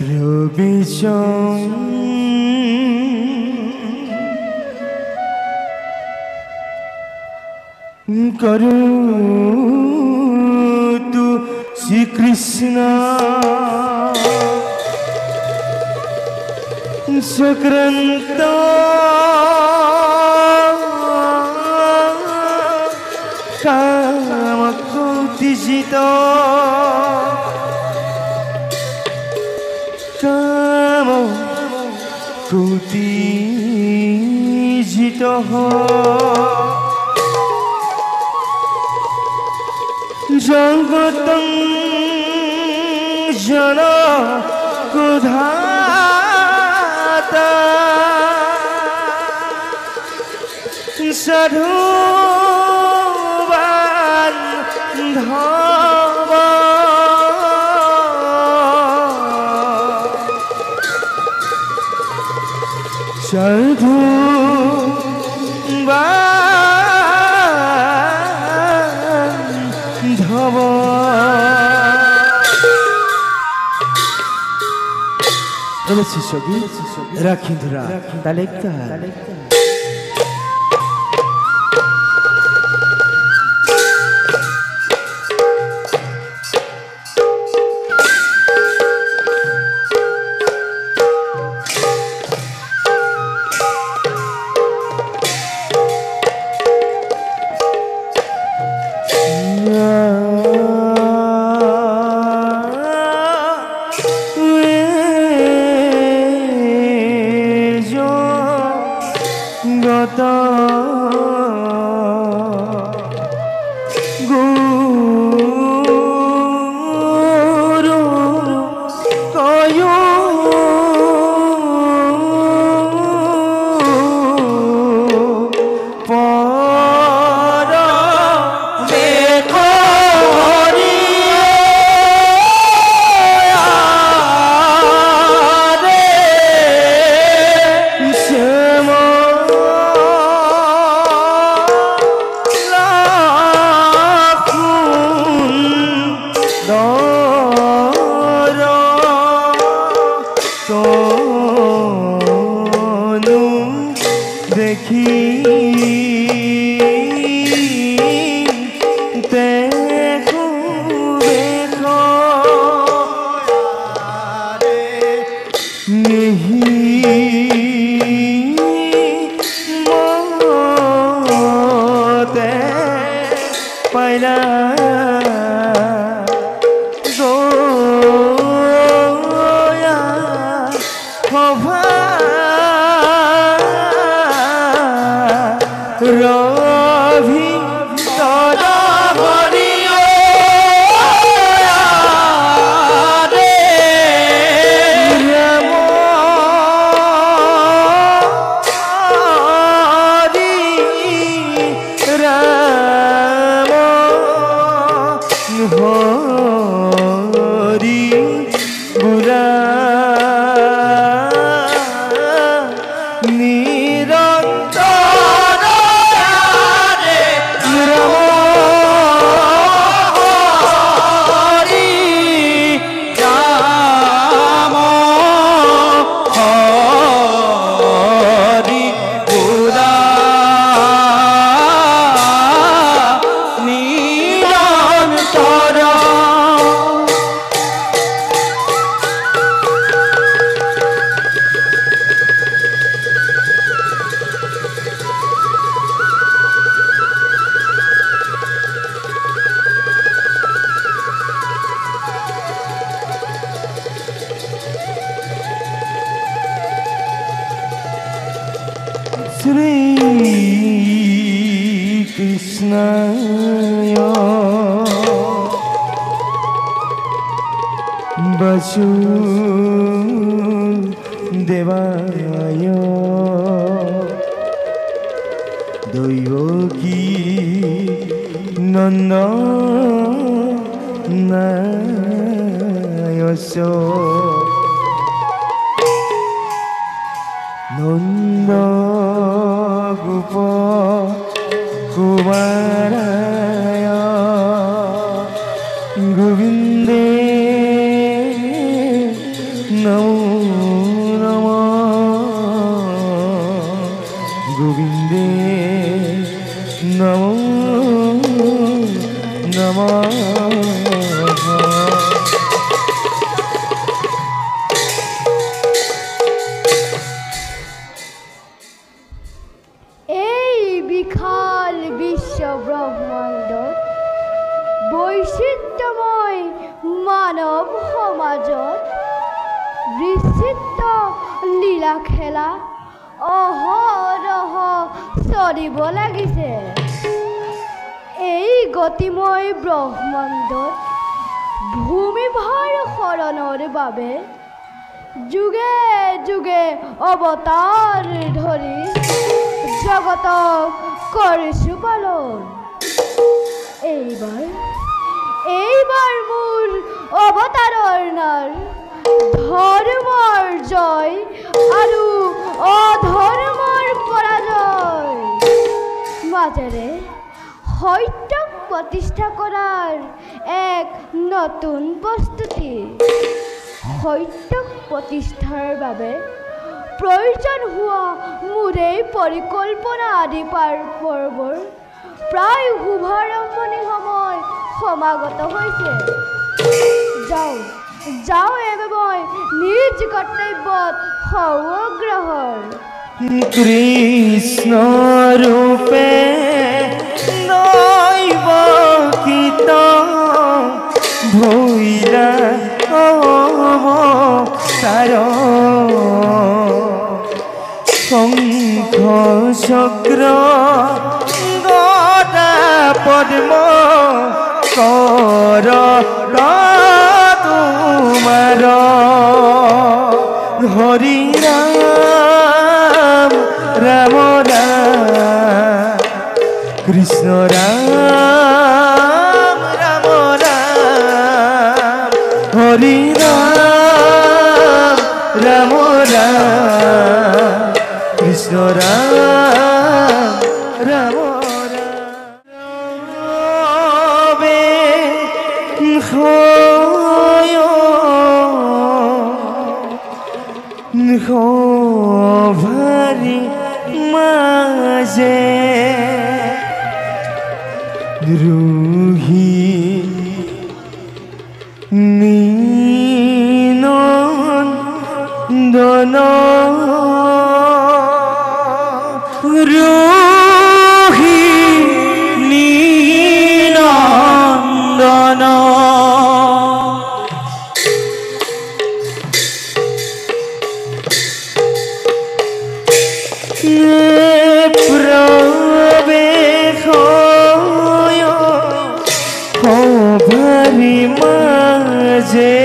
রবিশং করু তু শ্রীকৃষ্ণ সুক্রান্ত কামকুতিজিত কামকুতিজিত জগতং জন কুধাতা সাধু বান্ধব সাধু বান্ধব শিষ্যকে রাখি ধরা তালেকা वासुदेवाय दैवकी नन्दनाय नन्दगोप कुमाराय गोविन्दे नमो মাজত বিচিত্ৰ লীলা খেলা অহৰহ চলিব লাগিছে। এই গতিময় ব্ৰহ্মাণ্ডত ভূমিভাৰ সৰণৰ বাবে যুগে যুগে অৱতাৰ ধৰি জগতক কৰিছো পালন। এইবাৰ মোৰ অৱতাৰৰ নাৰ ধৰ্মৰ জয় আৰু অধৰ্মৰ পৰাজয় মাজেৰে সত্যক প্ৰতিষ্ঠা কৰাৰ এক নতুন প্ৰস্তুতি। সত্যক প্ৰতিষ্ঠাৰ বাবে প্ৰয়োজন হোৱা মোৰ এই পৰিকল্পনা আদি পৰ্বৰ প্ৰায় শুভাৰম্ভণি সময় সমাগত হৈছে। যাওঁ এবে মই নিজ কৰ্তব্যত সৌগ্ৰহৰ। কৃষ্ণ রূপে নৈবকিত ভৈরা অবতার শঙ্খ চক্র গদা পদ্ম কর তোমার হরি রাম রাম রাম কৃষ্ণ রাম রাম রাম হরি রাম রাম রাম কৃষ্ণ রাম রাম ভারি মাঝে রুহি নন্দন রুহি নন্দন প্রবেশ ভারি মাঝে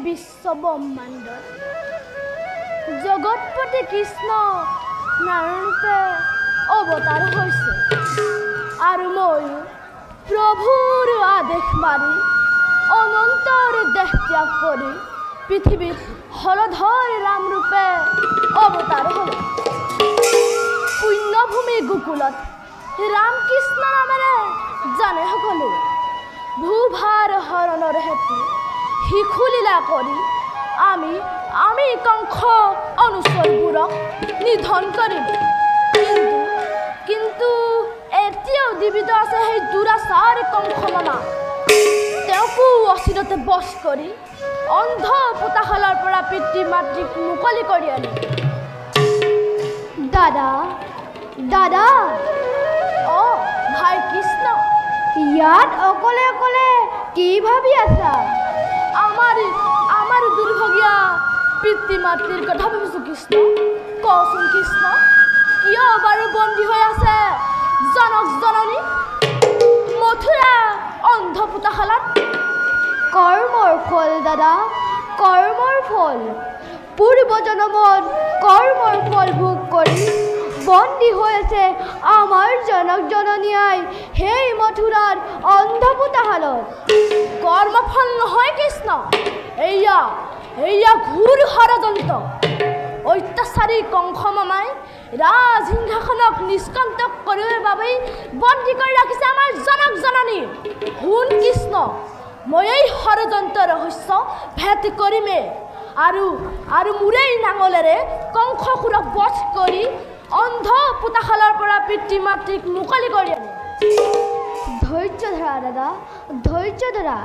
বিশ্ব ব্ৰহ্মাণ্ডত জগতপতি কৃষ্ণ নাৰায়ণৰূপে অৱতাৰ হৈছে আৰু ময়ো প্ৰভুৰ আদেশ মাৰি অনন্তৰ দেশ ত্যাগ কৰি পৃথিৱীত হলধৰ ৰামৰূপে অৱতাৰ হ'ল। পুণ্যভূমি গোকুলত ৰামকৃষ্ণ নামেৰে জানে সকলো ভূভাৰ হৰণৰ হেতু শিশুলীলা কৰি আমি কংস অনুচৰবোৰক নিধন কৰিম। কিন্তু এতিয়াও জীৱিত আছে সেই দুৰাচাৰ কংস মামা। তেওঁকো অচিৰতে বশ কৰি অন্ধ পোতাশালৰ পৰা পিতৃ মাতৃক মুকলি কৰি আনি দাদা দাদা অ ভাই কৃষ্ণ, ইয়াত অকলে অকলে কি ভাবি আছা? আমাৰ দুৰ্ভগীয়া পিতৃ মাতৃৰ কথা ভাবিছো কৃষ্ণ। কচোন কৃষ্ণ, কিয় বাৰু বন্দী হৈ আছে জনক জননী মথুৰা অন্ধ পোতাশালত? কৰ্মৰ ফল দাদা, কৰ্মৰ ফল। পূৰ্ব জনমত কৰ্মৰ ফল ভোগ কৰি বন্দী হৈ আছে আমাৰ জনক জননীয়াই সেই মথুৰাৰ অন্ধ পোতাশালত। কৰ্মফল নহয় কৃষ্ণ, এয়া ঘোৰ ষড়যন্ত্ৰ। অত্যাচাৰী কংস মামাই ৰাজসিংহাসনক নিষ্কণ্টক কৰিবৰ বাবেই বন্দী কৰি ৰাখিছে আমাৰ জনক জননী। শুন কৃষ্ণ, মই এই ষড়যন্ত্ৰ ৰহস্য ভেদ কৰিমে আৰু মোৰেই নাঙলেৰে কংসসুৰক বধ কৰি অন্ধ পোতাশালৰ পৰা পিতৃ মাতৃক মুকলি কৰি আনিম। ধৈৰ্য ধৰা দাদা, ধৈৰ্য ধৰা।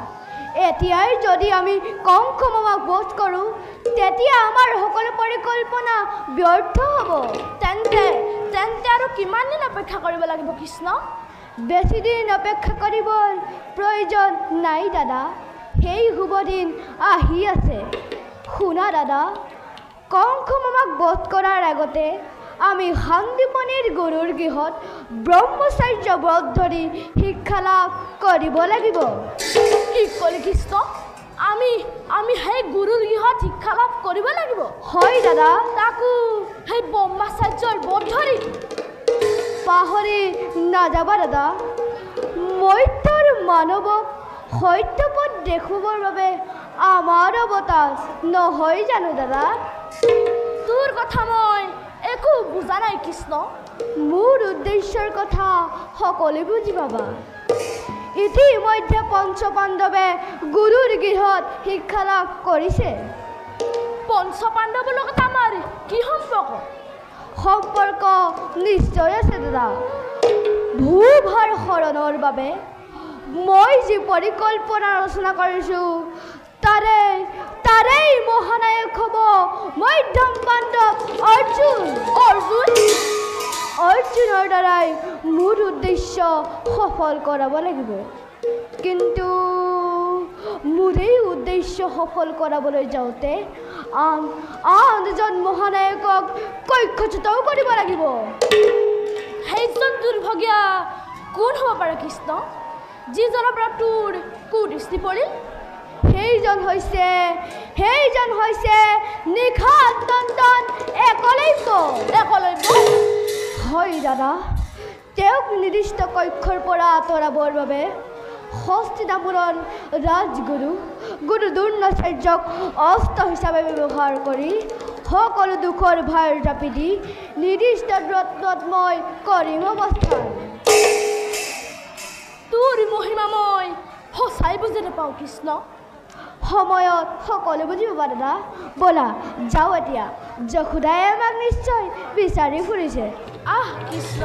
এতিয়াই যদি আমি কংস মামাক বধ কৰোঁ তেতিয়া আমাৰ সকলো পৰিকল্পনা ব্যৰ্থ হ'ব। তেন্তে আৰু কিমান দিন অপেক্ষা কৰিব লাগিব কৃষ্ণ? বেছিদিন অপেক্ষা কৰিবৰ প্ৰয়োজন নাই দাদা, সেই শুভ দিন আহি আছে। শুনা দাদা, কংস মামাক বধ কৰাৰ আগতে আমি শান্তিমণিৰ গুৰুৰ গৃহত ব্ৰহ্মচৰ্য ব্ৰত ধৰি শিক্ষা লাভ কৰিব লাগিব। কি ক'লি কৃষ্ণ? আমি সেই গুৰুৰ গৃহত শিক্ষা লাভ কৰিব লাগিব? হয় দাদা, তাকো সেই ব্ৰহ্মচৰ্যৰ ব্ৰত ধৰি। পাহৰি নাযাবা দাদা, মৰ্ত্যৰ মানৱক সত্যপথ দেখুৱাবৰ বাবে আমাৰ অৱতাৰ নহয় জানো দাদা? তোৰ কথা মই একো বুজা নাই কৃষ্ণ। মোৰ উদ্দেশ্যৰ কথা সকলোৱে বুজি পাবা। ইতিমধ্যে পঞ্চপাণ্ডৱে গুৰুৰ গৃহত শিক্ষা লাভ কৰিছে। পঞ্চপাণ্ডৱৰ লগত আমাৰ কি সম্পৰ্ক? সম্পৰ্ক নিশ্চয় আছে দাদা। ভূভাৰ হৰণৰ বাবে মই যি পৰিকল্পনা ৰচনা কৰিছোঁ তাৰেই মহানায়ক হ'ব মধ্যম পাণ্ডৱ অৰ্জুনৰ দ্বাৰাই মোৰ উদ্দেশ্য সফল কৰাব লাগিব। কিন্তু মোৰ এই উদ্দেশ্য সফল কৰাবলৈ যাওঁতে আন এজন মহানায়কক কক্ষচ্যুতও কৰিব লাগিব। সেইজন দুৰ্ভগীয়া কোন হ'ব পাৰে কৃষ্ণ, যিজনৰ পৰা তোৰ কুদৃষ্টি পৰিল? সেইজন হৈছে নিশাত নন্দন একলব্য। হয় দাদা, তেওঁক নিৰ্দিষ্ট কক্ষৰ পৰা আঁতৰাবৰ বাবে হস্তিনাপুৰৰ গুৰু দ্ৰোণাচাৰ্যক অস্ত্ৰ হিচাপে ব্যৱহাৰ কৰি সকলো দুখৰ ভাৰ জাপি দি নিৰ্দিষ্ট দূৰত্বত মই কৰিম অৱস্থান। তোৰ মহিমা মই সঁচাই বুজি নাপাওঁ কৃষ্ণ। সময়ত সকলো বুজি পাবা দাদা। ব'লা যাওঁ এতিয়া, যশোদাই আমাক নিশ্চয় বিচাৰি ফুৰিছে। আহ কৃষ্ণ।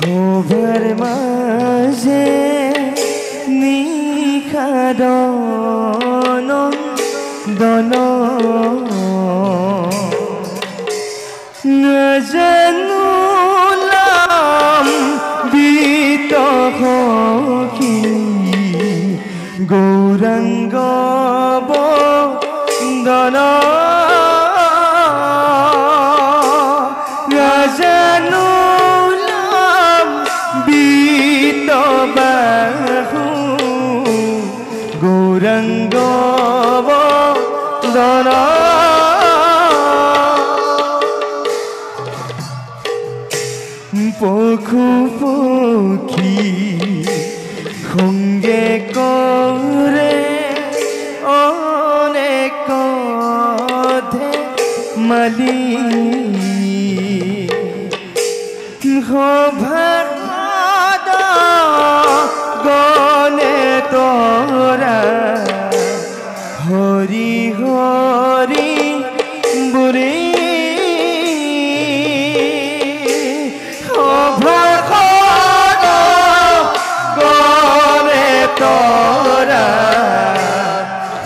শোভাৰ মাজে নিষাদন দন নাজানো নাম বিতসী গৌৰাংগ বন্দন নাজানো নাম বিতবাহু গৌৰাংগ বন্দন পশু পক্ষী সঙ্গে কৰে অনেক মালি সভাত গণে তৰা হৰি হৰি বুঢ়ী তৰা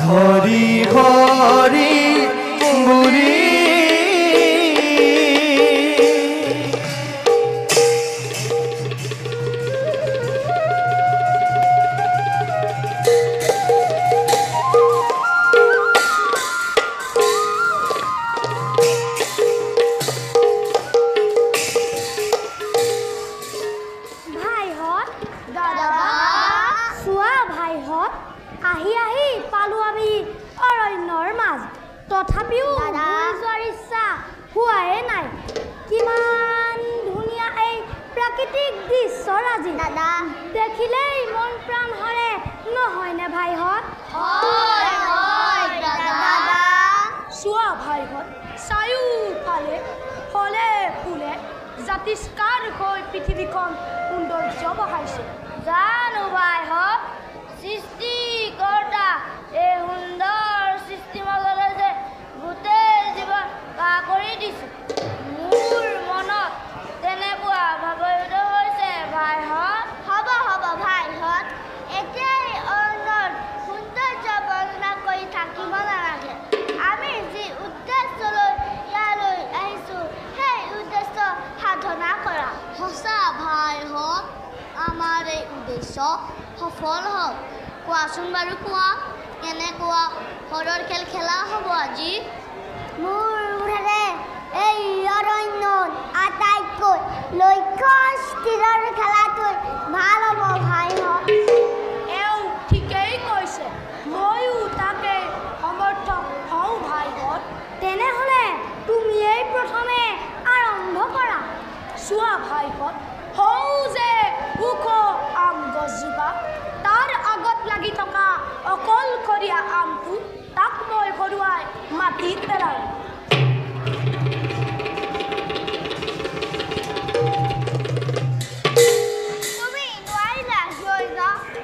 হৰি হৰি বুঢ়ী আহি আহি পালো আমি অৰণ্যৰ মাজ তথাপিও যোৱাৰ ইচ্ছা হোৱাই নাই কিমান ধুনীয়া এই প্ৰাকৃতিক দৃশ্যৰ আজি দাদা দেখিলেই মন প্ৰাণ হৰে নহয়নে ভাইহঁত চোৱা ভাইহঁত চাৰিওফালে ফলে ফুলে জাতিষ্কাৰ হৈ পৃথিৱীখন সৌন্দৰ্য বঢ়াইছে জানো ভাইহঁত সৃষ্টিকৰ্তা এই সুন্দৰ সৃষ্টি মাজতে যে গোটেই জীৱন পাৰ কৰি দিছো মোৰ মনত তেনেকুৱা ভাৱিত হৈছে ভাইহঁত হ'ব ভাইহঁত এতিয়াই অৰণ্যৰ সৌন্দৰ্য বৰ্ণনা কৰি থাকিব নালাগে আমি যি উদ্দেশ্যলৈ ইয়ালৈ আহিছোঁ সেই উদ্দেশ্য সাধনা কৰা সঁচা ভাইহঁত আমাৰ এই উদ্দেশ্য সফল হওক কোৱাচোন বাৰু কোৱা কেনেকুৱা হৰৰ খেল খেলা হ'ব আজি মোৰ বোধেৰে এই অৰণ্যত আটাইতকৈ লক্ষ্য স্থিৰৰ খেলাটোৱে ভাল হ'ব ভাইহঁত এওঁ ঠিকেই কৈছে ময়ো তাকে সমৰ্থক হওঁ ভাইহঁত তেনেহ'লে তুমিয়েই প্ৰথমে আৰম্ভ কৰা চোৱা ভাইহঁত হওঁ যে ওখ আম গছজোপা তাৰ আগত লাগি থকা অকলশৰীয়া আমটো তাক মই হৰুৱাই মাটিত পেলাওঁ তুমি নোৱাৰিলা জয়ন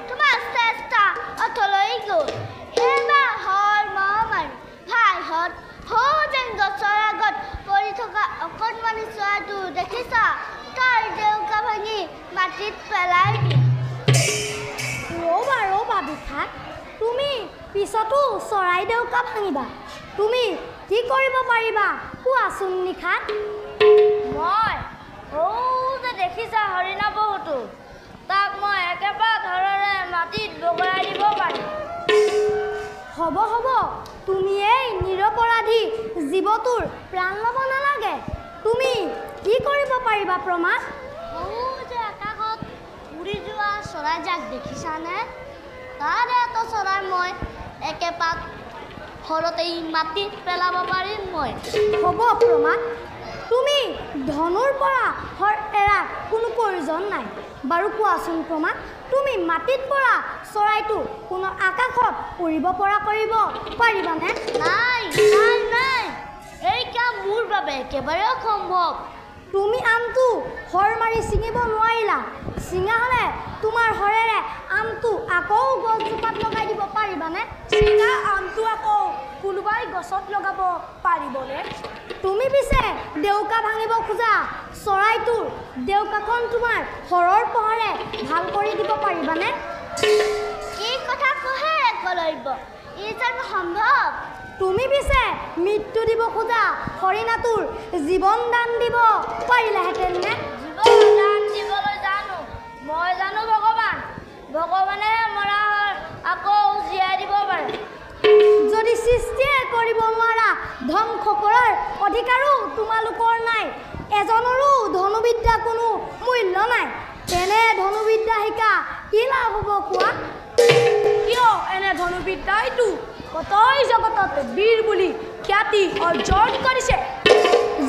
তোমাৰ চেষ্টা অথলৈ গ'ল এইবাৰ হৰ মহামাৰী ভাইহঁত হওঁ যেন গছৰ আগত পৰি থকা অকণমানি চৰাইটো দেখিছা তাৰ ডেউকা ভাঙি মাটিত পেলাই দিয়ে ৰ'বা বিশাখ তুমি পিছতো চৰাই ডেউকা ভাঙিবা তুমি কি কৰিব পাৰিবা কোৱাচোন নিশাত মই যে দেখিছা হৰিণা বহুতো তাক মই একেবাৰে ধৰণে মাটিত বগৰাই দিব পাৰিম হ'ব তুমি এই নিৰপৰাধী জীৱটোৰ প্ৰাণ ল'ব নালাগে তুমি কি কৰিব পাৰিবা প্ৰমাণ যে আকাশত উৰি যোৱা চৰাইজাক দেখিছানে তাৰ এটা চৰাই মই একেপাত ঘৰতেই মাটিত পেলাব পাৰিম মই হ'ব প্ৰমাণ তুমি ধনুৰ পৰা হৰ এৰা কোনো প্ৰয়োজন নাই বাৰু কোৱাচোন প্ৰমাণ তুমি মাটিত পৰা চৰাইটো কোনো আকাশত উৰিব পৰা কৰিব পাৰিবানে নাই এই কাম মোৰ বাবে একেবাৰে অসম্ভৱ তুমি আমটো হৰ মাৰি ছিঙিব নোৱাৰিলা ছিঙা হ'লে তোমাৰ হৰেৰে আমটো আকৌ গছজোপাত লগাই দিব পাৰিবানে ছিঙা আমটো আকৌ কোনোবাই গছত লগাব পাৰিবনে তুমি পিছে দেউকা ভাঙিব খোজা চৰাইটোৰ দেউকাখন তোমাৰ হৰৰ পহৰে ভাল কৰি দিব পাৰিবানে? কি কথা কহে একলব্য, ই জানো সম্ভৱ? তুমি পিছে মৃত্যু দিব খোজা হৰিণাটোৰ জীৱন দান দিব পাৰিলাহেঁতেন নে? জীৱন দান দিবলৈ জানো, মই জানো ভগৱান, ভগৱানে মৰা আকৌ জীয়াই দিব পাৰে। যদি সৃষ্টিয়ে কৰিব নোৱাৰা ধ্বংস কৰাৰ অধিকাৰো তোমালোকৰ নাই, এজনৰো ধনুবিদ্যা কোনো মূল্য নাই, তেনে ধনুবিদ্যা শিকা কি লাভ হ'ব কোৱা? কিয় এনে ধনুবিদ্যাইটো কতই জগতত বীৰ বুলি খ্যাতি অৰ্জন কৰিছে।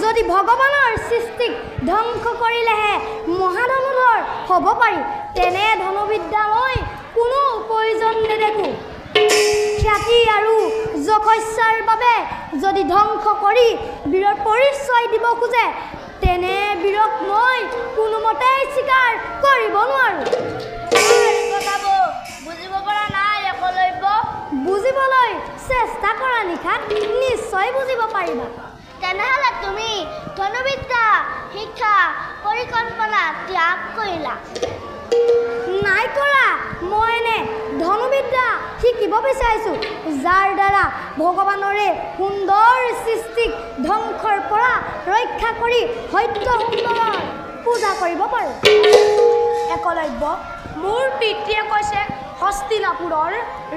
যদি ভগৱানৰ সৃষ্টিক ধ্বংস কৰিলেহে মহাধনুধৰ হ'ব পাৰি, তেনে ধনুবিদ্যা মই কোনো প্ৰয়োজন নেদেখোঁ। খ্যাতি আৰু যশস্যাৰ বাবে যদি ধ্বংস কৰি বীৰৰ পৰিচয় দিব খোজে, তেনে বীৰক মই কোনোমতেই স্বীকাৰ কৰিব নোৱাৰোঁ। কথাবোৰ বুজিব পৰা নাই একলব্য। বুজিবলৈ চেষ্টা কৰা নিশা নিশ্চয় বুজিব পাৰিবা। তেনেহ'লে তুমি ধনুবিদ্যা শিক্ষা পৰিকল্পনা ত্যাগ কৰিলা? নাই কৰা, মই এনে ধনুবিদ্যা শিকিব বিচাৰিছোঁ যাৰ দ্বাৰা ভগৱানৰে সুন্দৰ সৃষ্টিক ধ্বংসৰ পৰা ৰক্ষা কৰি সত্য সুন্দৰৰ পূজা কৰিব পাৰোঁ। একলব্য, মোৰ পিতৃয়ে কৈছে হস্তিনাপুৰৰ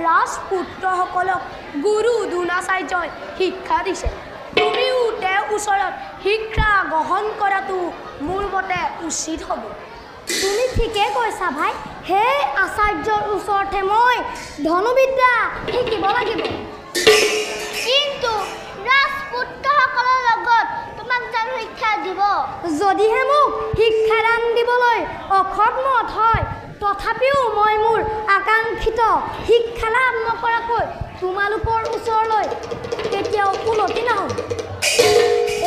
ৰাজপুত্ৰসকলক গুৰু দ্ৰোণাচাৰ্যই শিক্ষা দিছে। তুমিও তেওঁৰ ওচৰত শিক্ষা গ্ৰহণ কৰাটো মোৰ মতে উচিত হ'ব। তুমি ঠিকে কৈছা ভাই, সেই আচাৰ্যৰ ওচৰতহে মই ধনুবিদ্যা শিকিব লাগিব। কিন্তু ৰাজপুত্ৰসকলৰ লগত তোমাক জানো শিক্ষা দিব? যদিহে মোক শিক্ষাদান দিবলৈ অসমৰ্থ হয়, তথাপিও মই মোৰ আকাংক্ষিত শিক্ষা লাভ নকৰাকৈ তোমালোকৰ ওচৰলৈ কেতিয়াও উলটি নাহোঁ।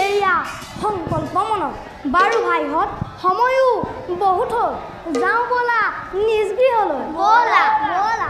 এয়া সংকল্প মনত। বাৰু ভাইহঁত, সময়ো বহুত হ'ল, যাওঁ ব'লা নিজ গৃহলৈ। ব'লা ব'লা।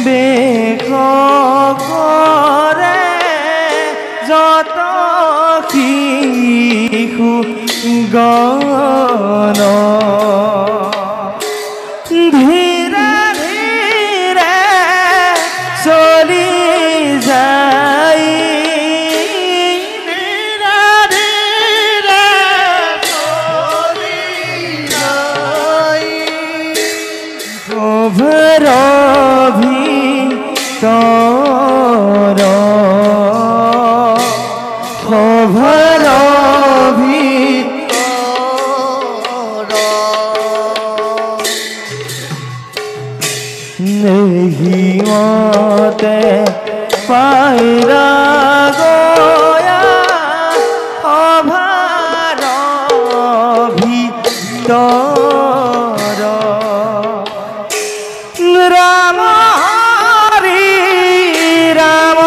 বেশ কৰে যত শিশু গণ ধীৰে ধীৰে চলি যায়, ধীৰে ধীৰে চলি যায় অভৰ ভিতৰ অভৰ নেহিমতে পাইৰা গয়া অভাৰ ভিতৰ ৰাম হৰি ৰাম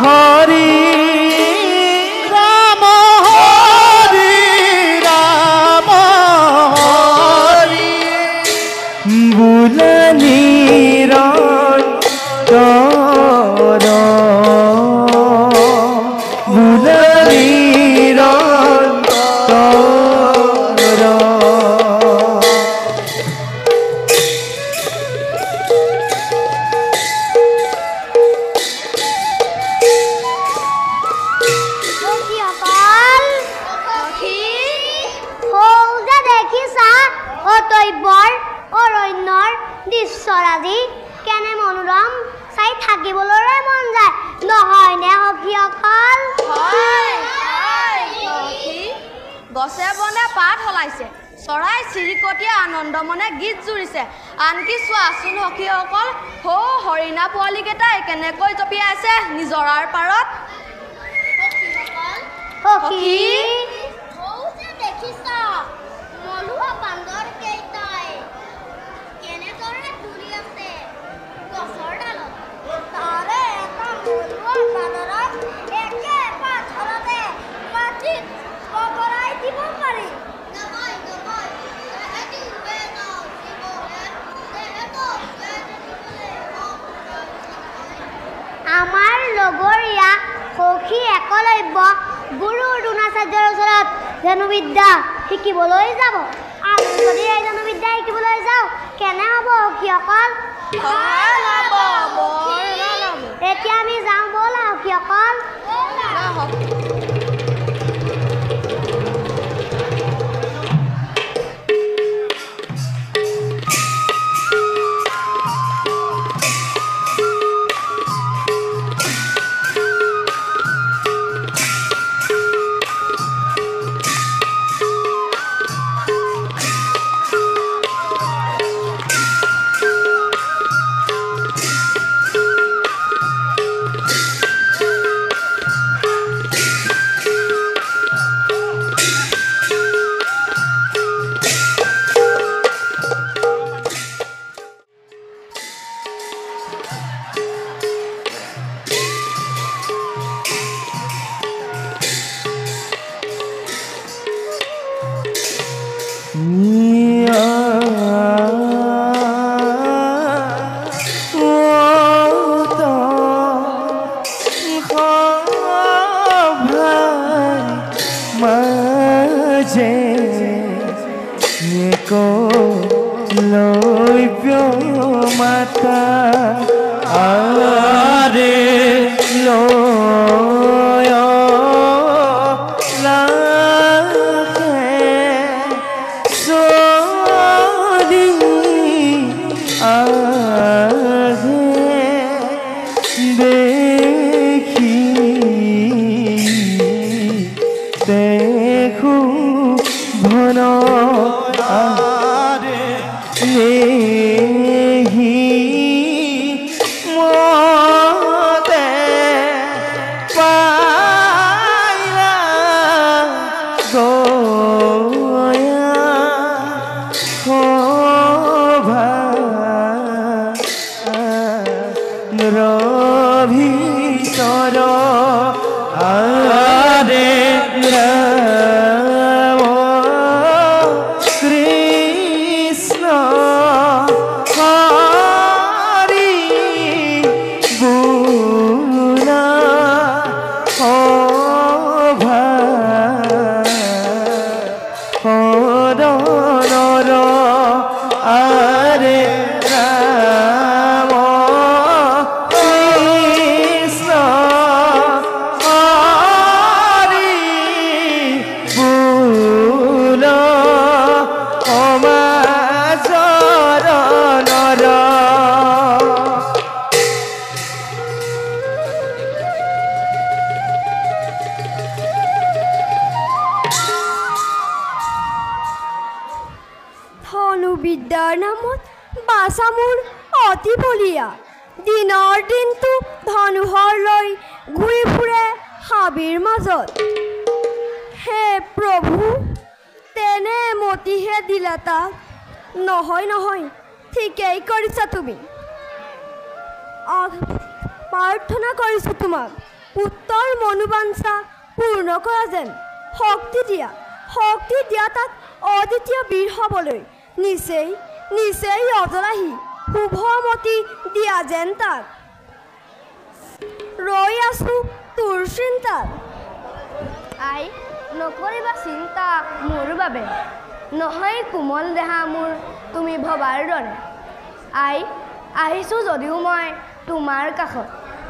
হৰি ৰাম হৰি বুলানিৰ তৰ বুলানিৰ তৰ সখীসকল, সৌ যে দেখিছা অতব্যৰ অৰণ্যৰ দৃশ্যৰাজি কেনে মনোৰম, চাই থাকিবলৈ মন যায় নহয়নে সখীসকল? গছে বনে পাত সলাইছে, চৰাই চিৰিকটিয়ে আনন্দ মনে গীত জুৰিছে। আনকি চোৱাচোন সখীসকল, সৌ হৰিণা পোৱালীকেইটাই কেনেকৈ জঁপিয়াইছে নিজৰাৰ পাৰত। সখী, সৌ যে দেখিছা মলুৱা বান্দৰ কেইটাই কেনেদৰে তুলি আছে গছৰ ডালত। তাৰে এটা মলুৱা বান্দৰক একে পাথৰতে মাটিত বগৰাই দিব পাৰি। আমাৰ লগৰীয়া সখী একলব্য গুৰু দ্ৰোণাচাৰ্যৰ ওচৰত ধনুবিদ্যা শিকিবলৈ যাব। আমি যদি এই ধনুবিদ্যা শিকিবলৈ যাওঁ কেনে হ'ব সখীসকল? এতিয়া আমি যাওঁ ব'লা সখীসকল। মাতা আরে লয় লাখে সরি আগে দেখি দেখো ঘন ভিতর আরে রাম কৃষ্ণ হরি বুলা হরণর আরে রাম কৃষ্ণ হরি বুল অমাচরণর ধনুবিদ্যাৰ নামত বাছা মোৰ অতি বলীয়া। দিনৰ দিনটো ধনুহৰ লৈ ঘূৰি ফুৰে হাবিৰ মাজত। হে প্ৰভু, তেনে মতিহে দিলা তাক। নহয় নহয়, ঠিকেই কৰিছা তুমি। প্ৰাৰ্থনা কৰিছোঁ তোমাক, পুত্ৰৰ মনোবাঞ্ছা পূৰ্ণ কৰা যেন। শক্তি দিয়া তাক অদ্বিতীয় বীৰ হ'বলৈ। নিচেই নিচেই অজৰাহি শুভমতি দিয়া যেন তাক ৰৈ আছো তোৰ চিন্তাত আই নকৰিবা চিন্তা মোৰ বাবে নহয় কোমল দেহা মোৰ তুমি ভবাৰ দৰে আই আহিছোঁ যদিও মই তোমাৰ কাষত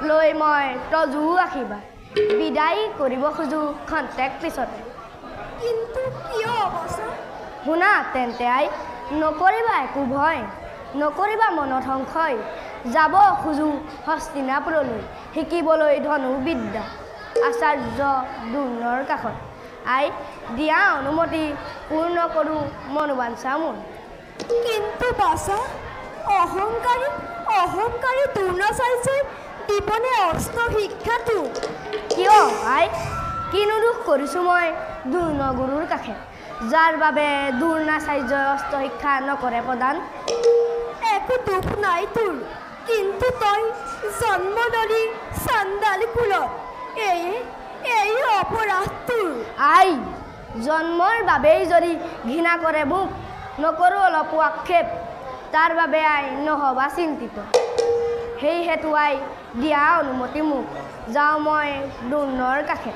লৈ মই তজু আশীৰ্বাদ বিদায় কৰিব খোজোঁ খন্তেক পিছতে কিন্তু কিয় শুনা তেন্তে আই নকৰিবা একো ভয় নকৰিবা মনত সংশয় যাব খোজোঁ হস্তিনাপুৰলৈ শিকিবলৈ ধনুবিদ্যা আচাৰ্য দ্ৰোণৰ কাষত আই দিয়া অনুমতি পূৰ্ণ কৰোঁ মনোবাঞ্ছা মোৰ কিন্তু বাছা অহংকাৰী দ্ৰোণাচাৰ্যই দিবনে অস্ত্ৰ শিক্ষাটো কিয় আই কিনো দুখ কৰিছোঁ মই দ্ৰোণগুৰুৰ কাষে যাৰ বাবে দ্ৰোণাচাৰ্যই অস্ত্ৰ শিক্ষা নকৰে প্ৰদান একো দুখ নাই তোৰ কিন্তু তই জন্ম ললি চাণ্ডাল কুলত এই অপৰাধ তোৰ আই জন্মৰ বাবেই যদি ঘৃণা কৰে মোক নকৰোঁ অলপো আক্ষেপ তাৰ বাবে আই নহবা চিন্তিত সেই হেতু আই দিয়া অনুমতি মোক যাওঁ মই দ্ৰোণৰ কাষে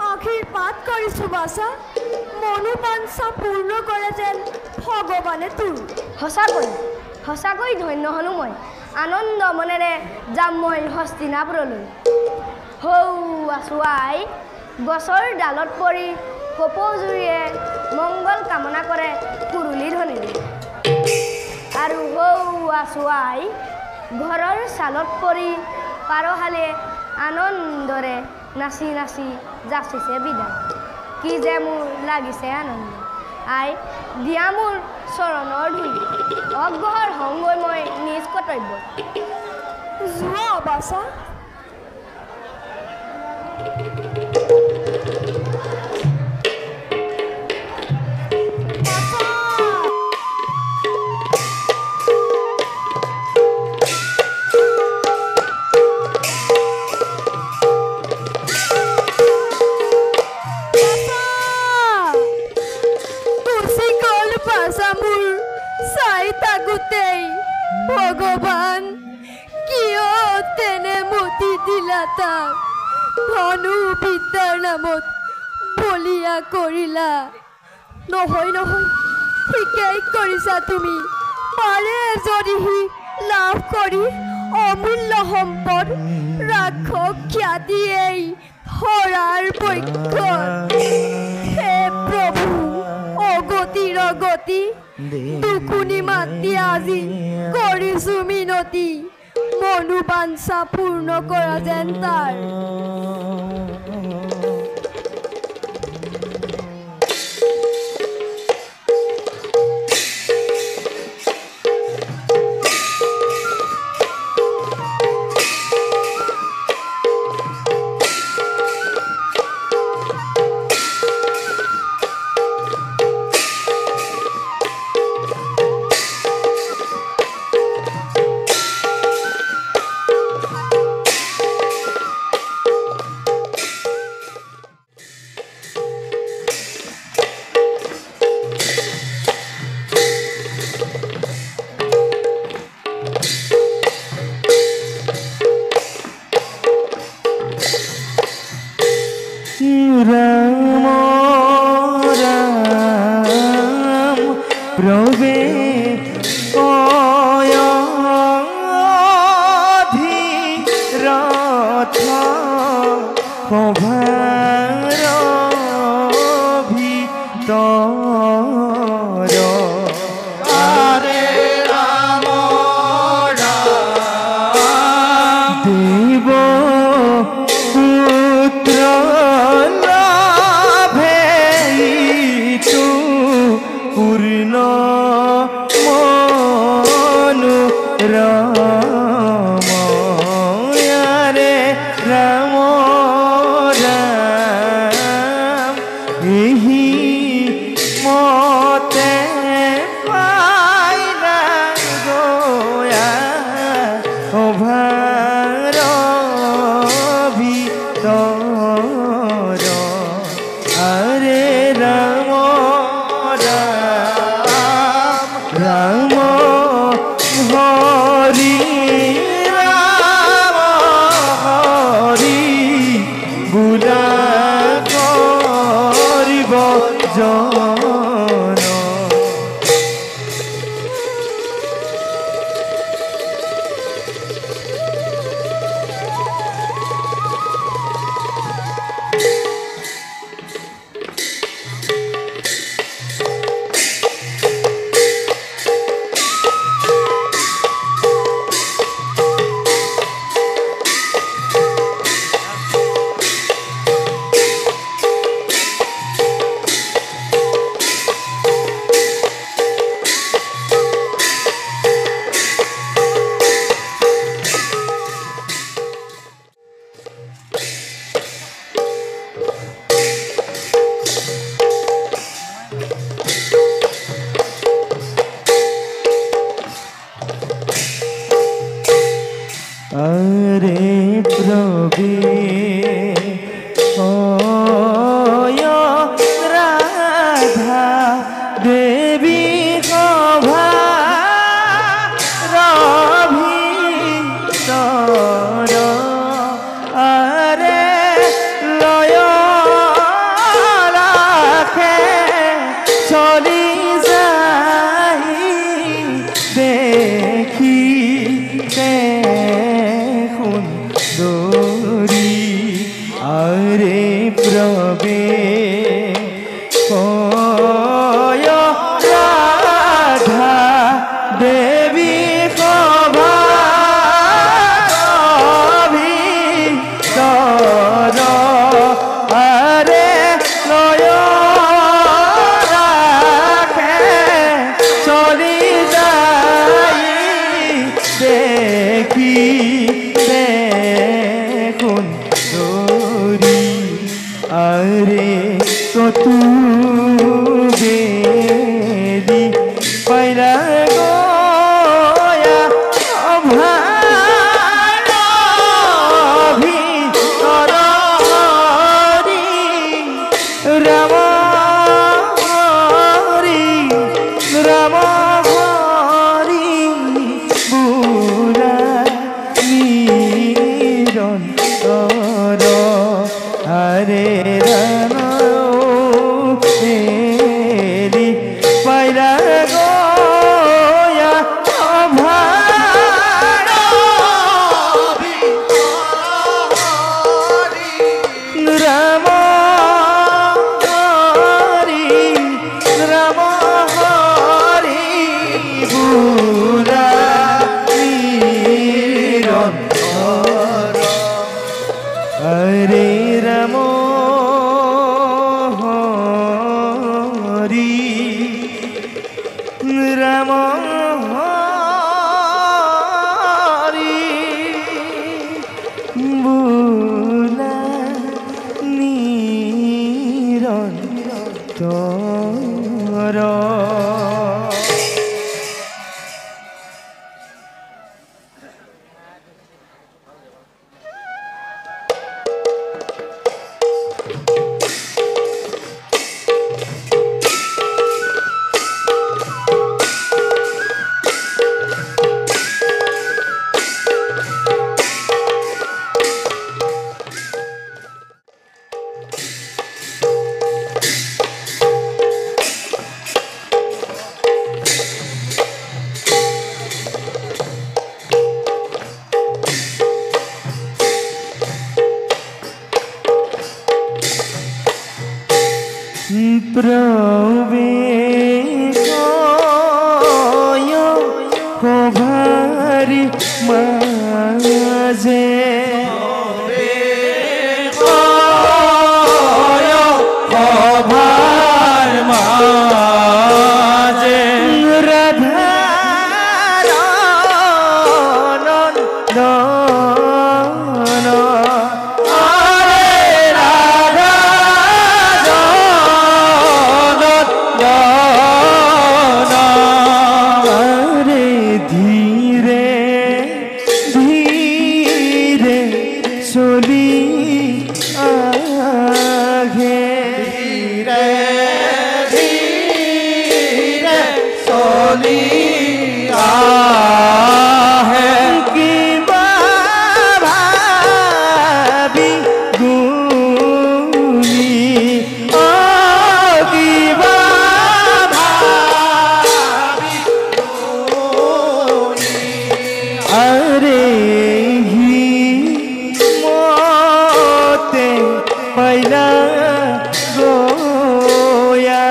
আশীৰ্বাদ কৰিছোঁ বাছা মনোবাঞ্ছা পূৰ্ণ কৰে যেন ভগৱানে তোৰ সঁচাকৈ ধন্য হ'লোঁ মই আনন্দ মনেৰে যাম মই হস্তিনাপুৰলৈ হৌ আছোঁ আই গছৰ ডালত পৰি কপৌজুৰিয়ে মংগল কামনা কৰে কুৰুলি ধ্বনিৰে আৰু হৌ আছোঁ আই ঘৰৰ ছালত পৰি পাৰহালে আনন্দৰে নাচি নাচি যাচিছে বিদায় কি যে মোৰ লাগিছে আনন্দ আই দিয়া মোৰ চৰণৰ ধূলি অগ্ৰহৰ সংগৈ মই নিজ কৰ্তব্য যোৱা বাছা ভগৱান কিয় তেনে মতি দিলা তাক ধনু বিদ্যাৰ নামত বলিয়া কৰিলা নহয় ঠিকেই কৰিছা তুমি পাৰে যদি লাভ কৰি অমূল্য সম্পদ ৰাক্ষস খ্যাতি এই হৰাৰ পক্ষত হে প্ৰভু অগতিৰ গতি দুকুনি মাতি আজি কৰিছো মিনতি মনোবাঞ্ছা পূৰ্ণ কৰা যেন তাৰ রাম রাম প্রবে অধিরথ পভার ভিতর আরে রাম রাম দেব পুত্র পূর্ণ মনু রাম রে রাম রাম এই মতে পাইলা গোয়া অভার ভিতর আরে রাম রাম সভারি মাঝে সভার মাঝে রাধার নন্দন আরে রাধা আরে ধীরে ধীরে চলি আগে ধীরে ধীরে চলি আহে কিবা ভাবি গুনি কিবা ভাবি গুনি আরে হি মতে পাইলা গোয়া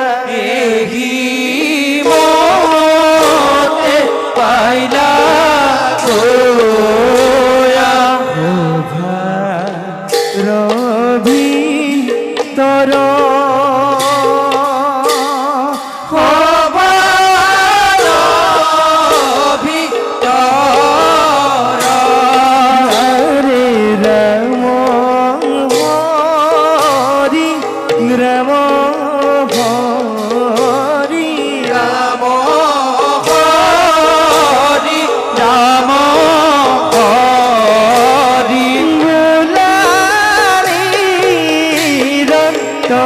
হি মতে পাইলা গোয়া রবি তর রে রাম হরি রাম হরি রাম হরি রাম হরি মুলারি রন্তর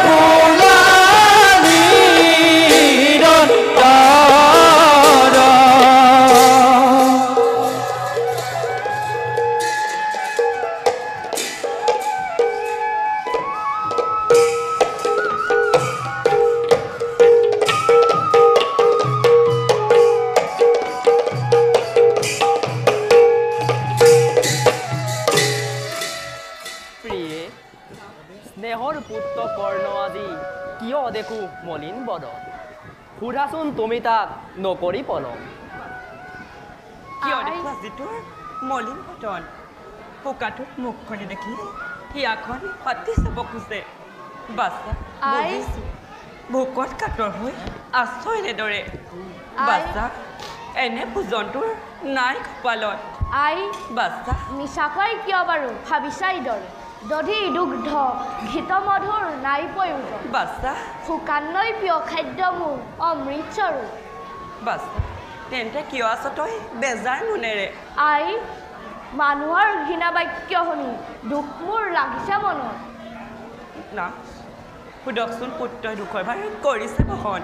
মুলারি রন্তর প্ৰিয়ে স্নেহৰ পুত্ৰ কৰ্ণ আজি কিয় দেখো মলিন বদন সুধাচোন তুমি তাক নকৰি পলম কিয় আই। দেখুৱা যিটোৰ মলিন পতন পোকাটোত মুখখনি দেখি হিয়াখন পাতি চাব খোজে বাচ্চা আই। বুজিছো ভোকত কাতৰ হৈ আছো এনেদৰে আই। বাচ্চা এনে ভোজনটোৰ নাই কপালত আই বাচ্চা মিছাকৈ কিয় বাৰু ভাবিছা ইদৰে দধি দুগ্ধ ঘৃত মধুৰ নাই প্ৰয়োজন বাচ্চা শুকানৈ প্ৰিয় খাদ্য মোৰ অমৃতস্বৰূপ বাচ্চা তেন্তে কিয় আছ তই বেজাৰ মনেৰে আই মানুহৰ ঘৃণা বাক্য শুনি দুখ মোৰ লাগিছে মনত না সুধকচোন পুত্ৰই দুখৰ ভাৰ কৰিছে বহন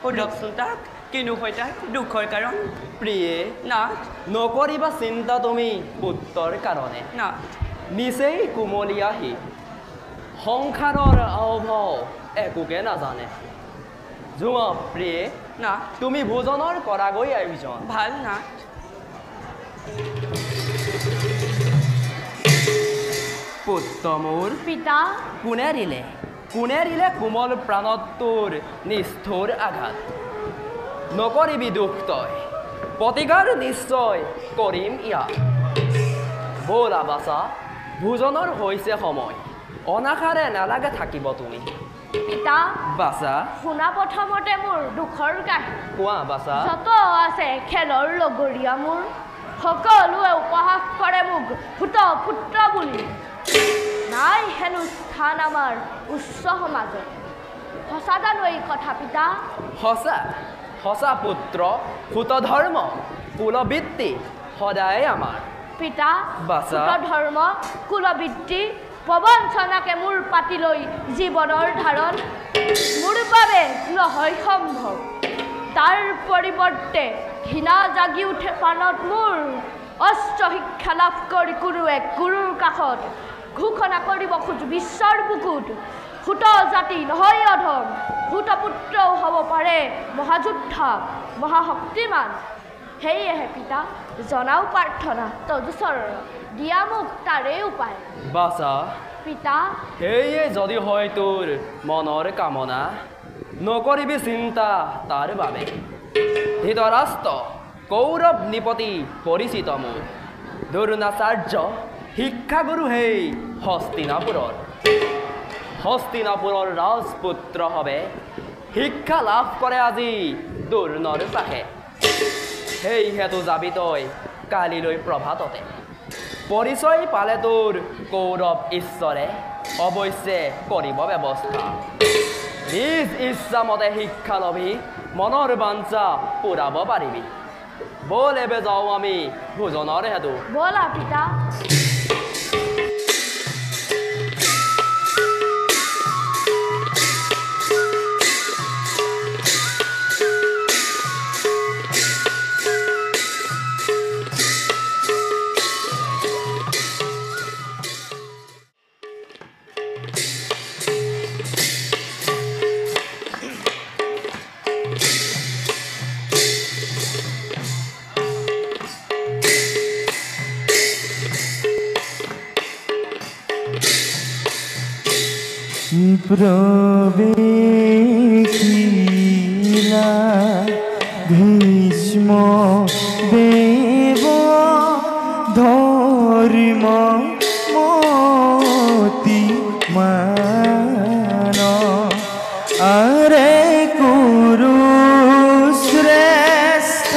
সুধকচোন তাক কিনো হয় তাৰ দুখৰ কাৰণ প্ৰিয়ে না নকৰিবা চিন্তা তুমি পুত্ৰৰ কাৰণে না নিচেই কোমলীয়া সি সংসাৰৰ আওভাও একোকে নাজানে জোঁৱা প্ৰিয়ে না তুমি ভোজনৰ কৰাগৈ আয়োজন ভাল না পুত্ৰ মোৰ পিতা কোনে দিলে কোমল প্ৰাণত তোৰ নিষ্ঠুৰ আঘাত নকৰিবি দুখ তই প্ৰতিকাৰ নিশ্চয় কৰিম ইয়াত ব'লা বাচা ভোজনৰ হৈছে সময় অনাশাৰে নালাগে থাকিব তুমি পিতা বাচা শুনা প্ৰথমতে মোৰ দুখৰ কাহিনী কোৱা বাচা যত আছে খেলৰ লগৰীয়া মোৰ সকলোৱে উপহাস কৰে মোক ফুট পুত্ৰ বুলি নাই হেনো স্থান আমাৰ উচ্চ সমাজত সঁচা জানো এই কথা পিতা সঁচা সঁচা পুত্ৰ সুত ধৰ্ম কুলবৃত্তি সদায় আমাৰ পিতা বাচা। পুত ধৰ্ম কুলবৃত্তি প্ৰবঞ্চনাকে মোৰ পাতি লৈ জীৱনৰ ধাৰণ মোৰ বাবে নহয় সম্ভৱ তাৰ পৰিৱৰ্তে ঘৃণা জাগি উঠে প্ৰাণত মোৰ অস্ত্ৰ শিক্ষা লাভ কৰি কোনো এক গুৰুৰ কাষত ঘোষণা কৰিব খোজো বিশ্বৰ বুকুত সুত জাতি নহয় অধম সুত পুত্ৰও হ'ব পাৰে মহাযোদ্ধা মহাশক্তিমান সেয়েহে পিতা জনাও প্ৰাৰ্থনা তদুচৰ দিয়া মোক তাৰে উপায় বাচা পিতা সেয়ে যদি হয় তোৰ মনৰ কামনা নকৰিবি চিন্তা তাৰ বাবে ধৃতৰাষ্ট্ৰ কৌৰৱ নিপতি পৰিচিত মোৰ দ্ৰোণাচাৰ্য শিক্ষাগুৰু হেই হস্তিনাপুৰৰ ৰাজপুত্ৰ হবে শিক্ষা লাভ কৰে আজি দ্ৰোণৰ পাশে সেই হেতু যাবি তই কালিলৈ প্ৰভাততে পৰিচয় পালে তোৰ কৌৰৱ ঈশ্বৰে অৱশ্যে কৰিব ব্যৱস্থা নিজ ইচ্ছামতে শিক্ষা লবি মনৰ বাঞ্ছা পূৰাব পাৰিবি বল এবে যাওঁ আমি ভোজনৰ হেতু ব'লা পিতা প্রবেশিলা ভীষ্ম দেব ধর্ম মতি মান আরে কুরু শ্রেষ্ঠ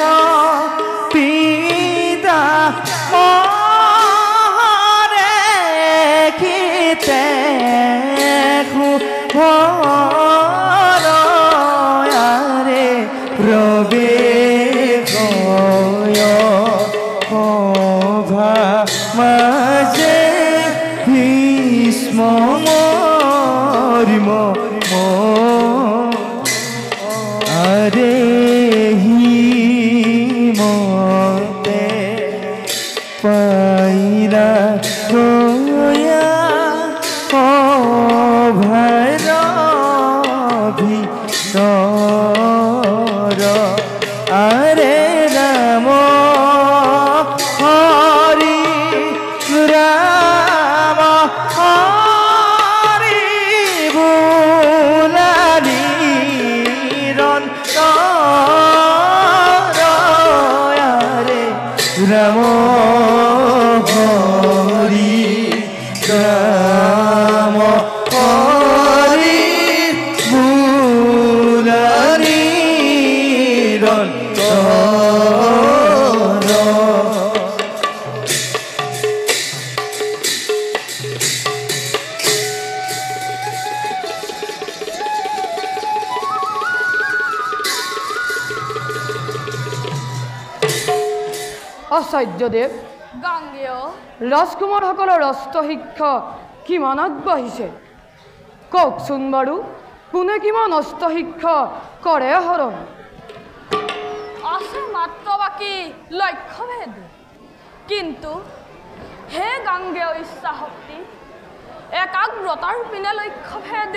পিতা মরে খিতে ভরে প্রবেশ মাঝে ভীষ্ম মরিম আরে হিমতে পাইরা গয়া আরে রাম হরি রাম হরি বুলালি আরে রাম হরি রাম হরি বুলালি আচাৰ্যদেৱ গাঙ্গেয় ৰাজকুমাৰসকলৰ ৰাষ্ট্ৰ শিক্ষা কিমান আগবাঢ়িছে কওকচোন বাৰু কোনে কিমান অস্ত্ৰ শিক্ষা কৰে আহৰণ আছে মাত্ৰ বাকী লক্ষ্যভেদ কিন্তু হে গাঙ্গেয় ইচ্ছা শক্তি একাগ্ৰতাৰ পিনে লক্ষ্যভেদ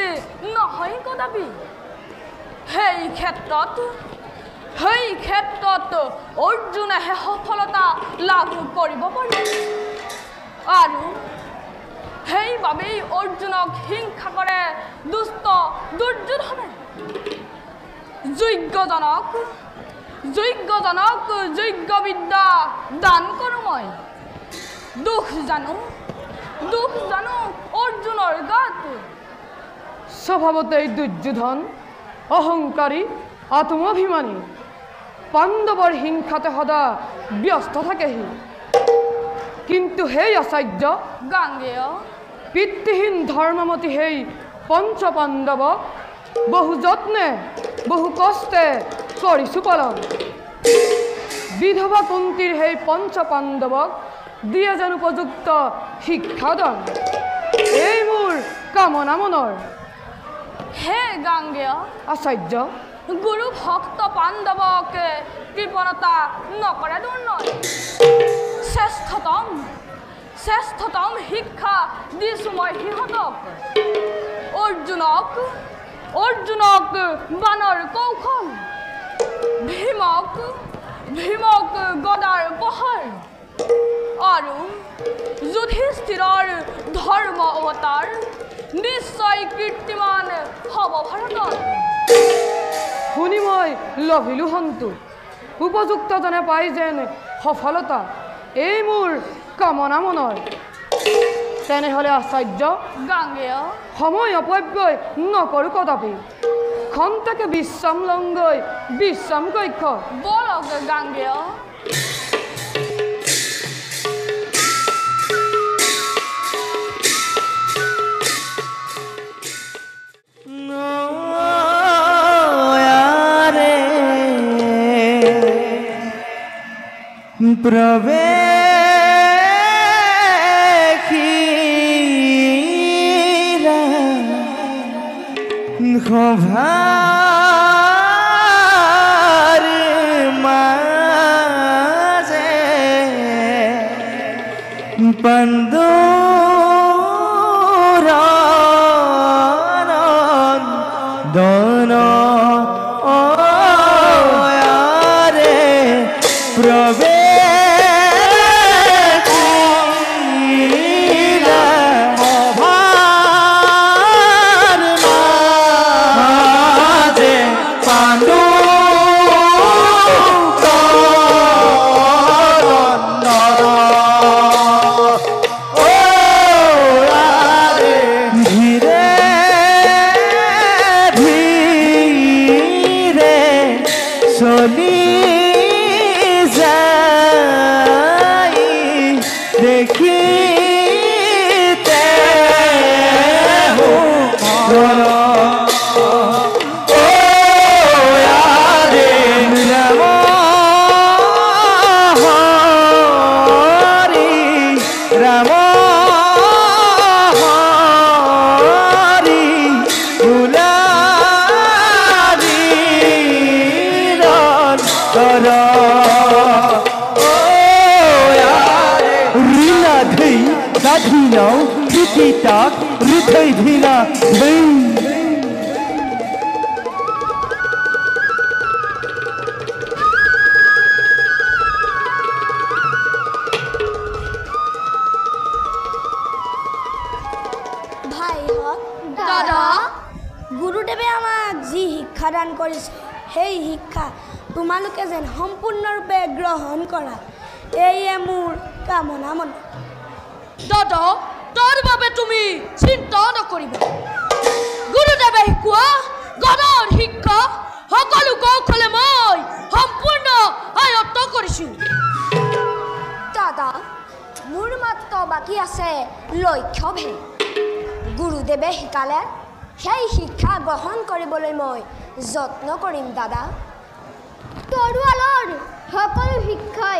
নহয় কদাপি সেই ক্ষেত্ৰত অৰ্জুনেহে সফলতা লাভ কৰিব পাৰে আৰু সেইবাবেই অৰ্জুনক হিংসা কৰে দুষ্ট দুৰ্যোধনে যোগ্যজনক যোগ্য বিদ্যা দান কৰোঁ মই দুখ জানো অৰ্জুনৰ গাত স্বভাৱতেই দুৰ্যোধন অহংকাৰী আত্মভিমানী পাণ্ডৱৰ হিংসাতে সদা ব্যস্ত থাকেহি কিন্তু সেই আচাৰ্য গাঙ্গেয় পিতৃহীন ধৰ্মমতী সেই পঞ্চ পাণ্ডৱক বহু যত্নে বহু কষ্টে কৰিছোঁ পালন বিধৱা কুন্তীৰ সেই পঞ্চ পাণ্ডৱক দিয়ে যেন উপযুক্ত শিক্ষাদান এই মোৰ কামনা মনৰ হে গাঙ্গেয় আচাৰ্য গুৰু ভক্ত পাণ্ডৱক কৃপণতা নকৰে দূৰ নয় শ্ৰেষ্ঠতম শিক্ষা দিছোঁ মই সিহঁতক অৰ্জুনক বানৰ কৌশল ভীমক গদাৰ পহৰ আৰু যুধিষ্ঠিৰৰ ধৰ্ম অৱতাৰ নিশ্চয় কীৰ্তিমান হ'ব ভাৰতত শুনি মই লভিলো সন্তু উপযুক্তজনে পাই যেন সফলতা এই মোৰ কামনা মনৰ তেনেহ'লে আচাৰ্য গাঙ্গেয় সময় অপব্যয় নকৰোঁ কদাপি খন্তেকে বিশ্ৰাম লংগৈ বিশ্ৰাম কক্ষ বলক গাঙ্গেয় প্ৰবেশিৰা খোভাৰ মাঝে পান্দুৰন দন আৰে প্ৰবেশ tak rithai dhina bhai ভাইহঁত দাদা গুৰুদেৱে আমাক যি শিক্ষাদান কৰিছে সেই শিক্ষা তোমালোকে যেন সম্পূৰ্ণৰূপে গ্ৰহণ কৰা এইয়ে মোৰ কামনা মন দাদা তোৰ বাবে তুমি চিন্তা নকৰিবা গুৰুদেৱে শিকোৱা গণৰ শিক্ষা সকলো কৌশলে মই সম্পূৰ্ণ আয়ত্ত কৰিছোঁ দাদা মোৰ মাত্ৰ বাকী আছে লক্ষ্যভেদ গুৰুদেৱে শিকালে সেই শিক্ষা গ্ৰহণ কৰিবলৈ মই যত্ন কৰিম দাদা তৰোৱালৰ সকলো শিক্ষাই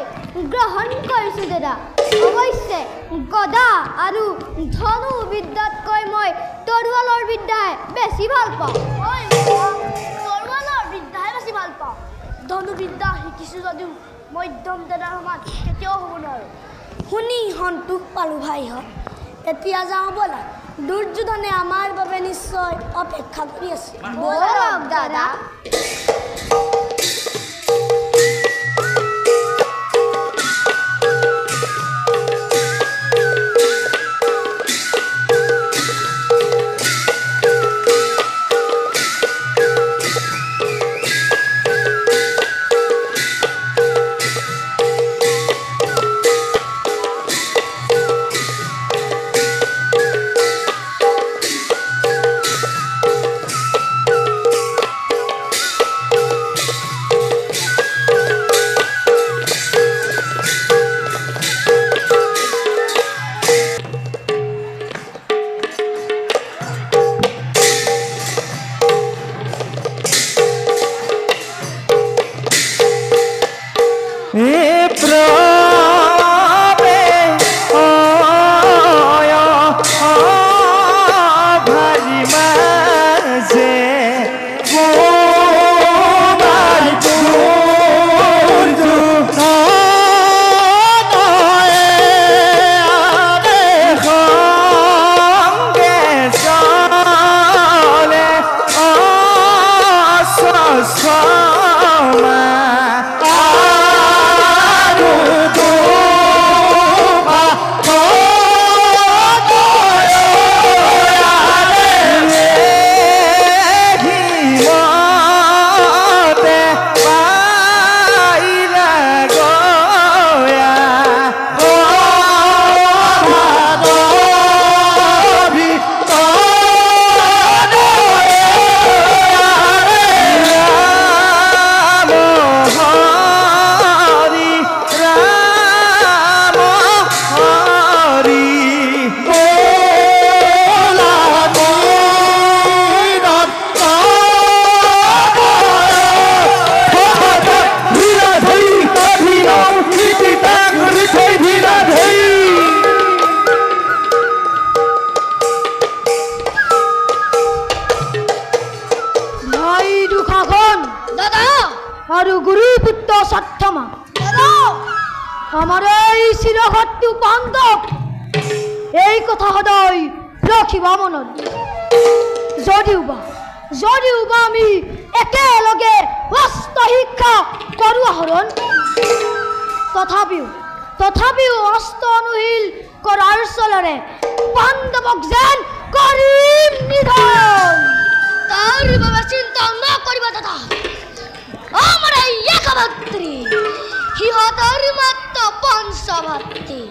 গ্ৰহণ কৰিছোঁ দাদা অৱশ্যে গদা আৰু ধনু বিদ্যাতকৈ মই তৰোৱালৰ বিদ্যাই বেছি ভাল পাওঁ তৰোৱালৰ বিদ্যাহে বেছি ভাল পাওঁ ধনু বিদ্যা শিকিছোঁ যদিও মধ্যম দাদাৰ সমান কেতিয়াও হ'ব নোৱাৰোঁ শুনি সন্তোষ পালোঁ ভাইহঁত এতিয়া যাওঁ ব'লা দুৰ্যোধনে আমাৰ বাবে নিশ্চয় অপেক্ষা কৰি আছে বলক দাদা আৰু গুৰুপুত্ৰ সত্যমা আমাৰ এই চিৰঘাটটো বান্ধৱ এই কথা সদায় ৰাখিবা মনত যদিওবা আমি একেলগে অস্ত্ৰ শিক্ষা কৰোঁ আহৰণ তথাপিও অস্ত্ৰ অনুশীল কৰাৰ চলৰে বান্ধৱক যেন কৰিম নিধন তাৰ বাবে চিন্তা নকৰিবা দাদা আমাৰ এই একমাত্ৰী সিহঁতৰ মাত্ৰ পঞ্চমাত্ৰী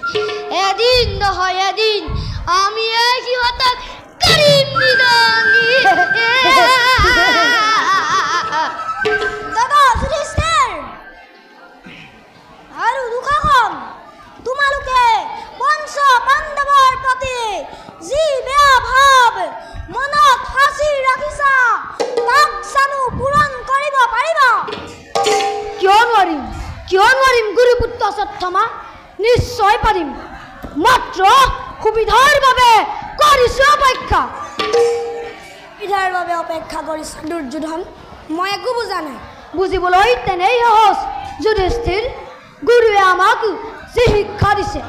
এদিন নহয় এদিন আমি এই সিহঁতক কৰিম নিধন দাদা যুধিষ্ঠিৰ আৰু দুখাখন তোমালোকে পঞ্চ পাণ্ডৱৰ প্ৰতি যি বেয়া ভাৱ মনত সাঁচি ৰাখিছা তাক জানো পূৰণ কৰিব পাৰিবা কিয় নোৱাৰিম গুৰুপুত্ৰ সত্যমা নিশ্চয় পাৰিম মাত্ৰ সুবিধাৰ বাবে কৰিছো অপেক্ষা কৰিছো দুৰ্যোধন মই একো বুজা নাই বুজিবলৈ তেনেই সহজ যুধিষ্ঠিৰ গুৰুৱে আমাক যি শিক্ষা দিছে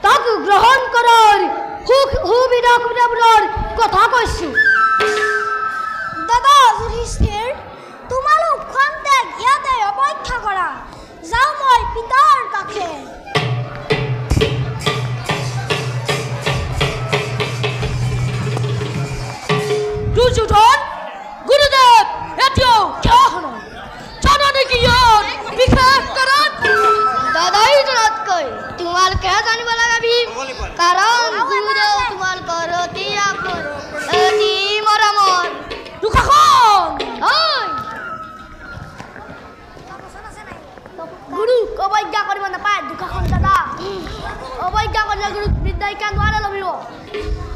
তাক গ্ৰহণ কৰাৰ সুবিধাবোৰৰ কথা কৈছো দাদা যুধিষ্ঠিৰ তোমালোক খন্তেক ইয়াতে অপেক্ষা কৰা যাওঁ মই পিতাৰ কাষে দুৰ্যোধন গুৰুদেৱ এতিয়াও কিয় হল জানা নেকি ইয়াৰ বিশেষ কাৰণ দাদাই জনাতকৈ তোমালোকে জানিব লগাবি কাৰণ গুৰুদেৱ তোমালোকৰ অতি আপোন অতি মৰমৰ দুখাখন গুৰু অৱজ্ঞা কৰিব নাপায় দুখাখন দাদা অৱজ্ঞা কৰিলে গুৰু বিদ্যাই কাণ নোৱাৰে লভিব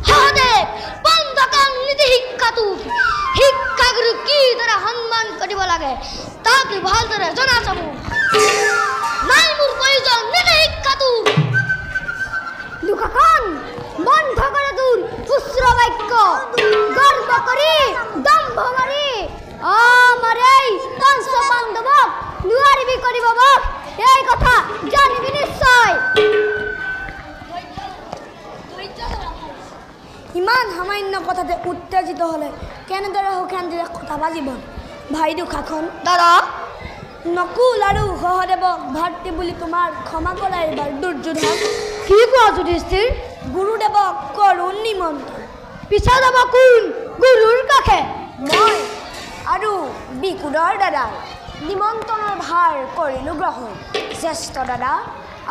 সহদেৱ বন্ধকাং নীতি শিক্ষাগুৰু কিদৰে সন্মান কৰিব লাগে তাক ভালদৰে জনা চাব নাই মোৰ প্ৰয়োজন নীতি শিক্ষাটো দুখাখন বন্ধ কৰে তোৰ উচ্ৰ বাক্য গৰ্ব কৰি দম্ভ মাৰি আমাৰ এই কংস পাণ্ডৱক নোৱাৰিবি কৰিব বক এই কথা জানিবি নিশ্চয় ইমান সামান্য কথাতে উত্তেজিত হলে কেনেদৰে সুখান্তিৰে কথা বাজিব ভাই দুখাখন দাদা নকুল আৰু সহদেৱক ভাতৃ বুলি তোমাৰ ক্ষমা কৰা এইবাৰ দুৰ্যোধন কি কোৱা যুধিষ্ঠিৰ গুৰুদেৱক কৰোঁ নিমন্ত্ৰণ পিছা যাব কোন গুৰুৰ কাষে মই আৰু বিকুলৰ দাদাই নিমন্ত্ৰণৰ ভাৰ কৰিলোঁ গ্ৰহণ জ্যেষ্ঠ দাদা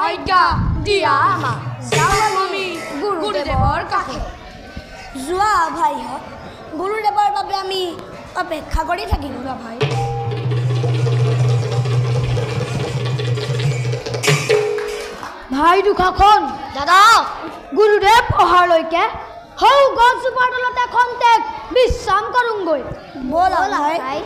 আজ্ঞা দিয়া আমাক যাওঁ আমি গুৰুদেৱৰ কাষে যোৱা ভাইহঁত গুৰুদেৱৰ বাবে আমি অপেক্ষা কৰি থাকিলোঁ না ভাই ভাই দুখাখন দাদা গুৰুদেৱ অহালৈকে হৌ গছজোপাৰ তলতে খন্তেক বিশ্ৰাম কৰোঁগৈ ব'লা ভাই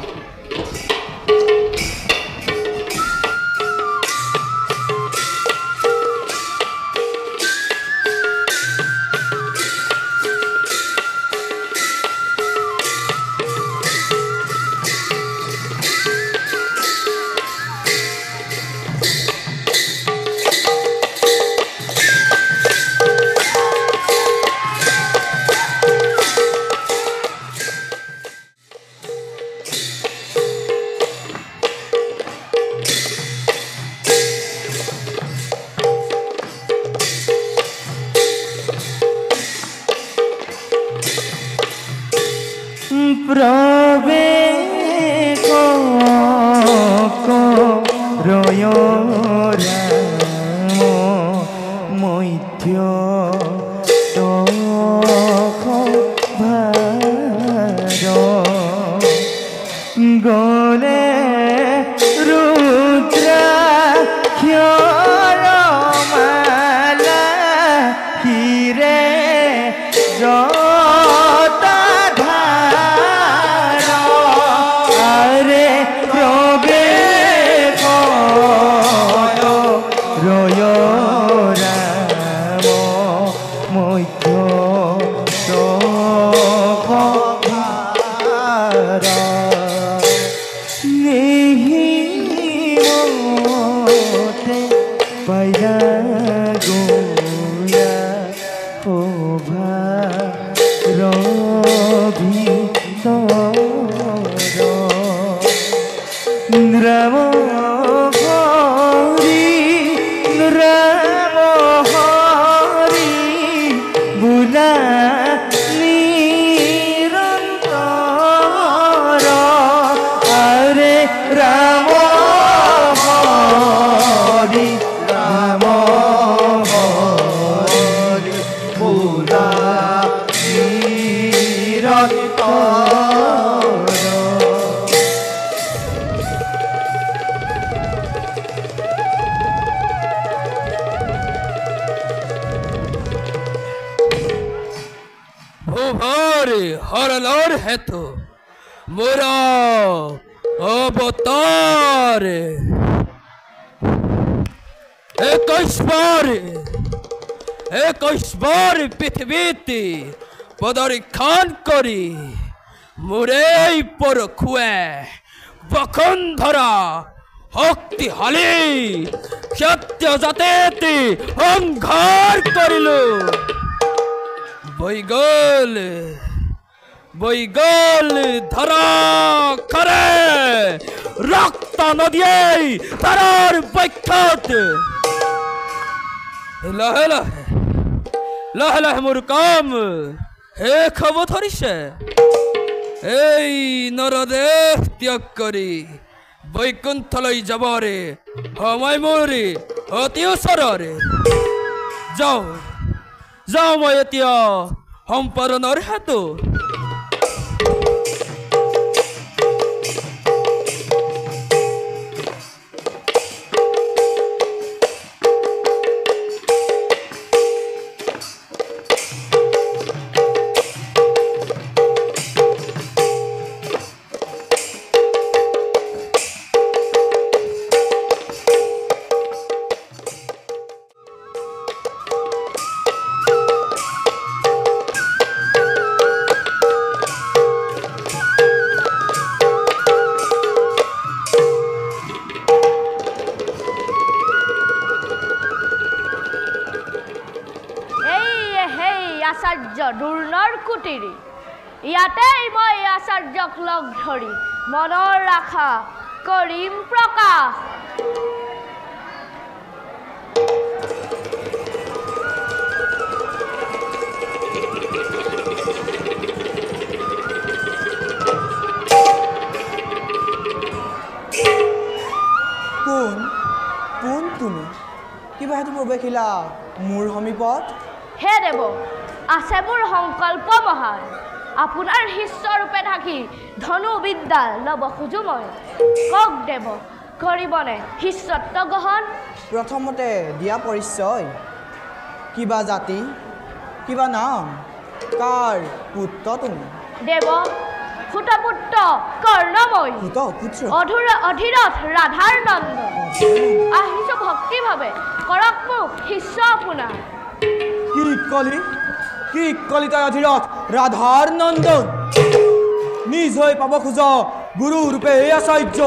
মতে পাইলা গোয়া শোভা ভিতর রাম হরি বুলা নিরন্তর আরে রাম হরি বুলা हरलर है तो मोरा अवतार একবার পৃথিবীতে পদারিখান করি মোরে পরখুয়ে বসুন্ধরা শক্তিশালী ক্ষত্রিয় জাতিতে সংঘার করিলো বৈগল ধরা করে রক্ত নদিয়ে তারার বৈক্ষত লাহে লাহে মোর কাম হে খবর ধরিছে এই নরদেহ ত্যাগ করি বৈকুণ্ঠলৈ যাবরে সময় মোরে অতি ওচৰৰে যাওঁ মই এতিয়া সম্পাদনৰ হেতু আচাৰ্য দুৰ্নৰ কুটিৰি ইয়াতেই মই আচাৰ্যক লগ ধৰি মনৰ আশা কৰিম প্ৰকাশ কোন তুমি কিবা হেতু প্ৰৱেশিলা মোৰ সমীপত হে দেৱ আছে মোৰ সংকল্প মহান আপোনাৰ শিষ্যৰূপে থাকি ধনু বিদ্যা লব খোজো মই কক দেৱ কৰিবনে শিষ্যত্ব গ্ৰহণ প্ৰথমতে দিয়া পৰিচয় কিবা জাতি কিবা নাম কাৰ পুত্ৰ তুমি দেৱ সুতপুত্ৰ কৰ্ণময় অধীৰথ ৰাধাৰ নন্দ আহিছো ভক্তিভাৱে কৰক মোক শিষ্য আপোনাৰ কি কলি তই অধীৰথ ৰাধাৰ নন্দন নিজ হৈ পাব খোজ গুৰু ৰূপে এই আচাৰ্য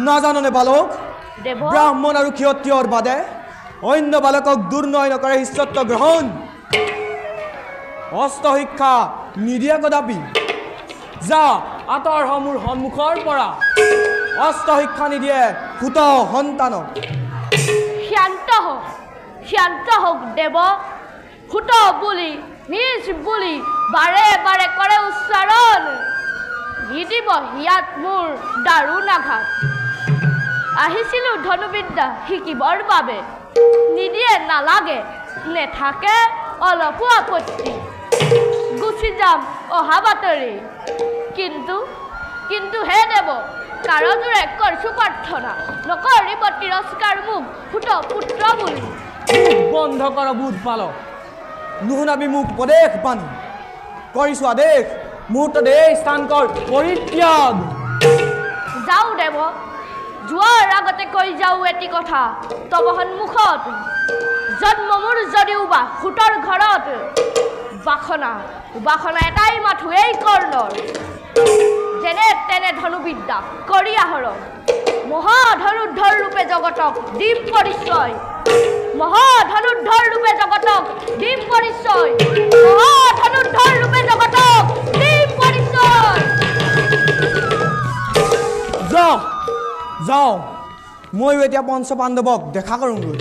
নাজাননে বালক ব্ৰাহ্মণ আৰু ক্ষত্ৰিয়ৰ বাদে অন্য বালকক দুৰ্নয় নকৰে শিষ্যত্ব গ্ৰহণ অস্ত শিক্ষা নিদিয়ে কদাপি যা আঁতৰ মোৰ সন্মুখৰ পৰা অস্ত শিক্ষা নিদিয়ে সুত সন্তানক শান্ত হোক দেৱ সুত বুলি নিজ বুলি বাৰে বাৰে কৰে উচ্চাৰণ নিদিব হিয়াত মোৰ দাৰুণ আঘাত আহিছিলোঁ ধনুবিদ্যা শিকিবৰ বাবে নিদিয়ে নালাগে নেথাকে অলপো আপত্তি গুচি যাম অহা বাতৰি কিন্তু হে দেৱ কাৰজোৰে কৰিছো প্ৰাৰ্থনা নকৰিব তিৰস্কাৰ মোক সুত পুত্ৰ বুলি বন্ধ কৰ বুধ পালক নুশুনাবি মোক উপদেশ বাণী কৰিছো আদেশ মুহূৰ্ততে এই স্থান কৰ পৰিত্যাগ যাওঁ দেৱ যোৱাৰ আগতে কৈ যাওঁ এটি কথা তব সন্মুখত জন্ম মোৰ যদিও বা সুতৰ ঘৰত বাসনা এটাই মাথো এই কৰ্ণৰ যেনে তেনে ধনুবিদ্যা কৰি আহৰণ মহাধনুৰ্ধৰ ৰূপে জগতক দিম পৰিচয় মহাধনুৰ্ধৰ ৰূপে জগতক দিম পৰিচয় মহাধনুৰ্ধৰ ৰূপে জগতক দিম পৰিচয় যাওঁ ময়ো এতিয়া পঞ্চ পাণ্ডৱক দেখা কৰোঁগৈ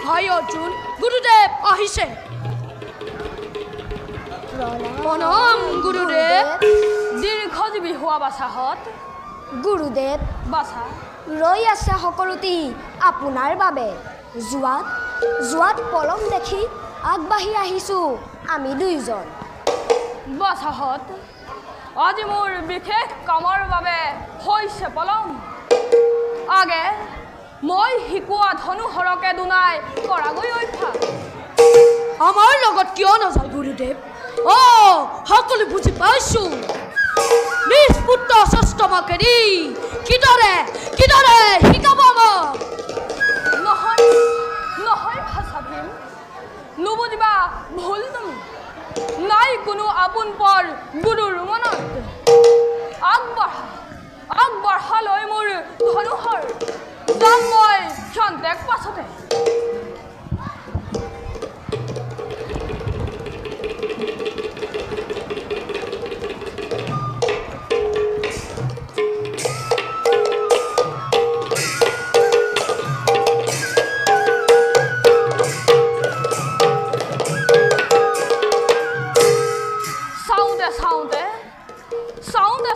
ভাই অৰ্জুন গুৰুদেৱ আহিছে প্ৰণাম গুৰুদেৱ দীৰ্ঘজীৱী হোৱা বাছাহঁত গুৰুদেৱ বাছা ৰৈ আছে সকলোটি আপোনাৰ বাবে যোৱাত পলম দেখি আগবাঢ়ি আহিছোঁ আমি দুয়োজন বাছাহঁত আজি মোৰ বিশেষ কামৰ বাবে হৈছে পলম আগে মই শিকোৱা ধনুহৰকে দুনাই কৰাগৈ অভ্যাস আমাৰ লগত কিয় নাযায় গুৰুদেৱ সকলো বুজি পাইছোঁ নিজ পুত্ৰ ষষ্ঠমক এৰি কিদৰে শিকাব নহয় ভাষা ভীম নুবুজিবা ভুল তুমি নাই কোনো আপোন পৰ গুৰুৰ মনত আগবঢ়ালৈ মোৰ ধনুহৰ যাম মই ক্ষন্তেক পাছতে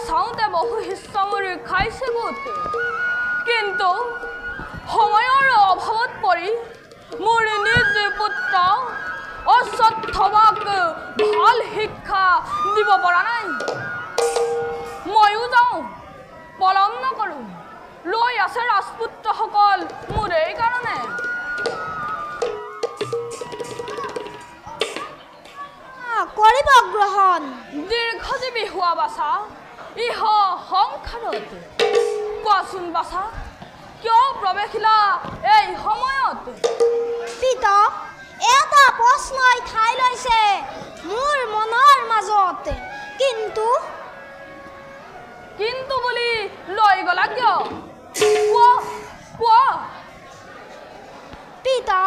চাওঁতে বহু হিচ্ছাবোৰ খাইছে গোট কিন্তু সময়ৰ অভাৱত পৰি মোৰ নিজ পুত্ৰ অশ্বত্থামাক ভাল শিক্ষা দিব পৰা নাই ময়ো যাওঁ পলম নকৰোঁ ৰৈ আছে ৰাজপুত্ৰসকল মোৰ এই কাৰণে কৰিব গ্ৰহণ দীৰ্ঘজীৱী হোৱা বাছা ইহ সংসাৰত কোৱাচোন বাছা কিয় প্ৰৱেশিলা এই সময়ত পিতা এটা প্ৰশ্নই ঠাই লৈছে মোৰ মনৰ মাজত কিন্তু বুলি লৈ গলা কিয় কোৱা পিতা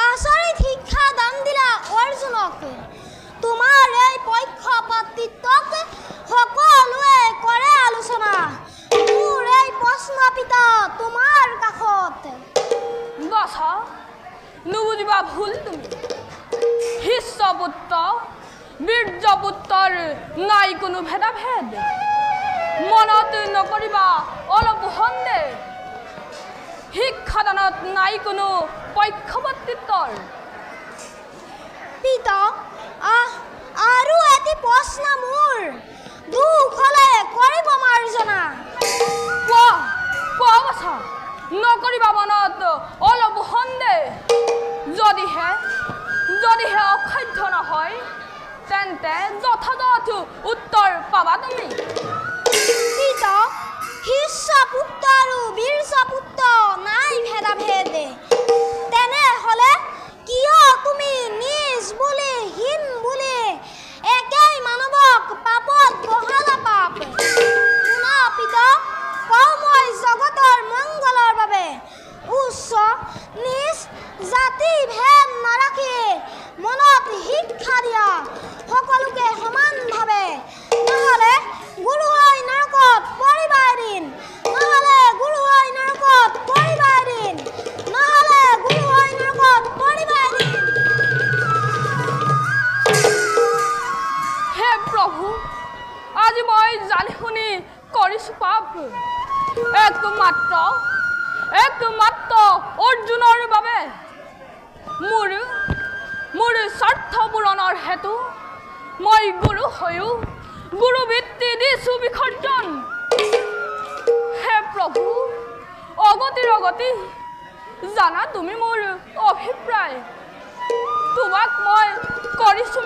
আচৰিত শিক্ষা দান দিলা অৰ্জুনক তোমাৰ এই পক্ষপাতিত্বক সকলোৱে কৰে আলোচনা মোৰ এই প্ৰশ্ন পিতা তোমাৰ কাষত বাছা নুবুজিবা ভুল তুমি শিষ্যপুত্ৰ বীৰ্যপুত্ৰৰ নাই কোনো ভেদাভেদ মনত নকৰিবা অলপ সন্দেহ শিক্ষাদানত নাই কোনো পক্ষপাতিত্বৰ পিতা আৰু এটি প্ৰশ্ন মোৰ দুখ হলে কৰিব মাৰ্জনা কোৱা বাছা নকৰিবা মনত অলপ সন্দেহ যদিহে অসাধ্য নহয় তেন্তে যথাযথ উত্তৰ পাবা তুমি পিতা শিষ্যপুত্ৰ আৰু বীৰ্যপুত্ৰ নাই ভেদাভেদ তেনেহ'লে কিয় তুমি নিজ বুলি হীন বুলি একেই মানৱক পাপত বহালা পাপ শুনা পিতা কওঁ মই জগতৰ মংগলৰ বাবে উচ্চ নিজ জাতি ভেদ নাৰাখি মনত শিক্ষা দিয়া সকলোকে সমানভাৱে নহ'লে গুৰু হৈ নৰকত পৰিবা এদিন হে প্ৰভু আজি মই জানি শুনি কৰিছোঁ পাপ একমাত্ৰ অৰ্জুনৰ বাবে মোৰ স্বাৰ্থ পূৰণৰ হেতু মই গুৰু হৈও গুৰু বৃত্তি দিছোঁ বিসৰ্জন হে প্ৰভু অগতি জানা তুমি মোৰ অভিপ্ৰায় তোমাক মই কৰিছোঁ